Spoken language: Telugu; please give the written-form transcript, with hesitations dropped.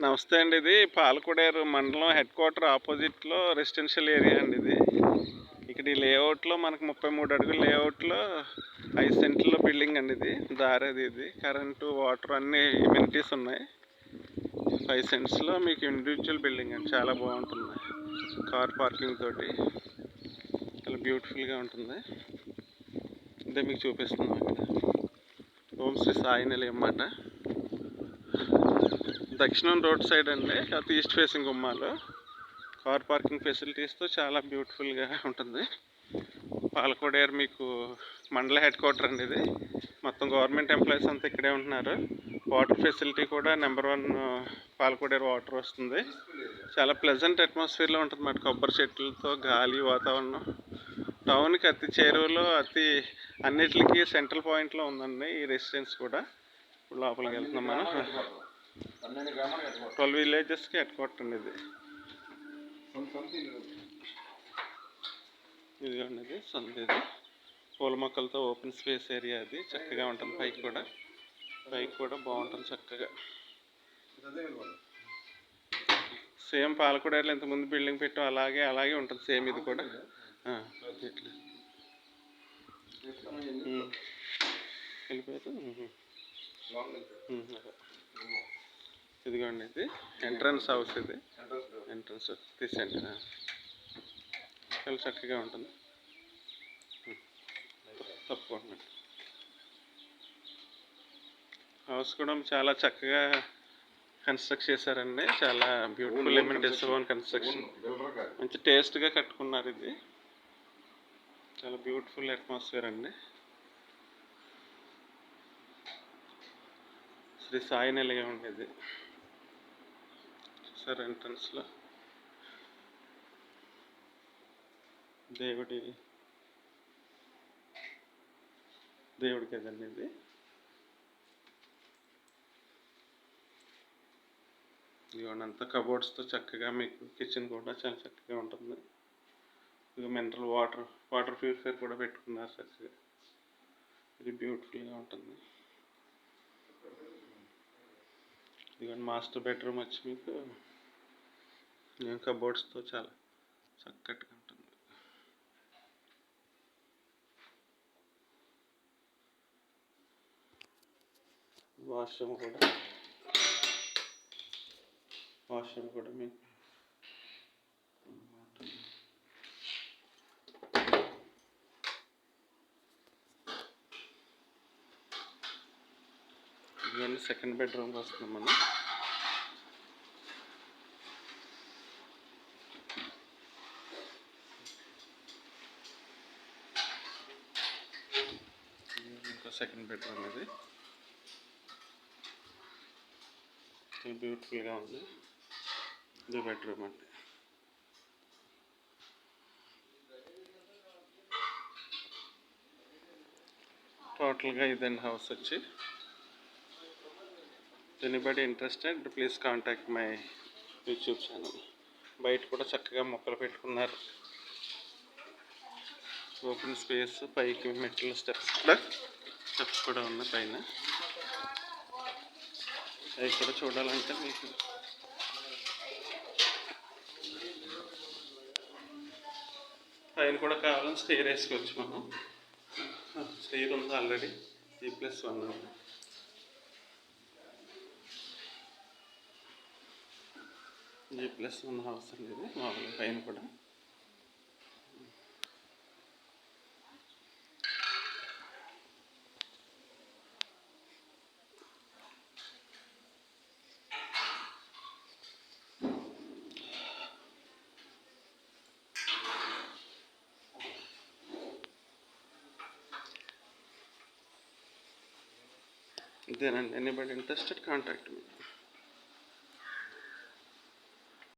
నమస్తే అండి. ఇది పాలకోడేరు మండలం హెడ్ క్వార్టర్ ఆపోజిట్లో రెసిడెన్షియల్ ఏరియా అండి. ఇది ఇక్కడ ఈ లేఅవుట్లో మనకు 33 అడుగుల లేఅవుట్లో 5 సెంట్ల బిల్డింగ్ అండి. ఇది దారి ఇది కరెంటు వాటర్ అన్ని ఎమ్యూనిటీస్ ఉన్నాయి. 5 సెంట్స్లో మీకు ఇండివిజువల్ బిల్డింగ్ అండి. చాలా బాగుంటుంది. కార్ పార్కింగ్ తోటి చాలా బ్యూటిఫుల్గా ఉంటుంది. ఇదే మీకు చూపిస్తున్నాం. ఇక్కడ ఓం శ్రీ సాయి నిలయం అన్నమాట. దక్షిణం రోడ్ సైడ్ అండి, అది ఈస్ట్ ఫేసింగ్ గుమ్మాలు. కార్ పార్కింగ్ ఫెసిలిటీస్తో చాలా బ్యూటిఫుల్గా ఉంటుంది. పాలకోడేరు మీకు మండల హెడ్ క్వార్టర్ అండి. ఇది మొత్తం గవర్నమెంట్ ఎంప్లాయీస్ అంతా ఇక్కడే ఉంటున్నారు. వాటర్ ఫెసిలిటీ కూడా నెంబర్ 1 పాలకోడేరు వాటర్ వస్తుంది. చాలా ప్లెజెంట్ అట్మాస్ఫియర్లో ఉంటుంది అన్నమాట. కొబ్బరి చెట్లతో గాలి వాతావరణం. టౌన్కి అతి చేరువలో అన్నిటికీ సెంట్రల్ పాయింట్లో ఉందండి ఈ రెసిడెన్స్ కూడా. ఇప్పుడు లోపలికి వెళ్తున్నాం మనం. 12 విలేజెస్కి హెడ్ క్వార్టర్ అండి ఇది. ఇదిగోండి, ఇది సంది. ఇది పూల మొక్కలతో ఓపెన్ స్పేస్ ఏరియా. అది చక్కగా ఉంటుంది. పైకి కూడా బాగుంటుంది చక్కగా. సేమ్ పాలకోడేరులో ఇంతకుముందు బిల్డింగ్ పెట్టాం, అలాగే ఉంటుంది సేమ్. ఇది కూడా వెళ్ళిపోయారు. ఇదిగోండి, ఇది ఎంట్రన్స్ హౌస్. ఇది ఎంట్రన్స్ తీసేయండి. చాలా చక్కగా ఉంటుంది. తప్పకుండా హౌస్ కూడా చాలా చక్కగా కన్స్ట్రక్ట్ చేశారండి. చాలా బ్యూటిఫుల్ ఎమ్యూనిటీస్ ఓన్ కన్స్ట్రక్షన్. మంచి టేస్ట్గా కట్టుకున్నారు. ఇది చాలా బ్యూటిఫుల్ అట్మాస్ఫియర్ అండి. శ్రీ సాయి నిలయం ఉండేది సార్. ఎంట్రన్స్లో దేవుడి కదండి ఇది. ఇదిగోండి, అంతా కబోర్డ్స్తో చక్కగా మీకు కిచెన్ కూడా చాలా చక్కగా ఉంటుంది. ఇక మినరల్ వాటర్ ప్యూరిఫైర్ కూడా పెట్టుకున్నారు చక్కగా. ఇది బ్యూటిఫుల్గా ఉంటుంది. ఇదిగోండి, మాస్టర్ బెడ్రూమ్ వచ్చి మీకు కబోర్డ్స్తో చాలా చక్కగా ఉంటుంది. వాష్రూమ్ కూడా మీకు ఇవన్నీ సెకండ్ బెడ్రూమ్కి వస్తున్నాం మనం. ఇంకా సెకండ్ బెడ్రూమ్. ఇది చాలా బ్యూటిఫుల్గా ఉంది. ఇది బెడ్రూమ్ అండి. టోటల్గా ఇదండి హౌస్ వచ్చి. Anybody interested please contact my YouTube channel. బయట కూడా చక్కగా మొక్కలు పెట్టుకున్నారు. ఓపెన్ స్పేస్, పైకి మెట్ల స్టెప్స్ కూడా ఉన్నాయి పైన. అవి కూడా చూడాలంటే మీకు పైన కూడా కావాలని స్టేర్ వేసుకోవచ్చు మనం. స్టేర్ ఉంది ఆల్రెడీ. G+1 ఉంది. G+1 హౌస్ అండి ఇది. మామూలుగా పైన కూడా ఇదేనండి. Anybody interested contact me.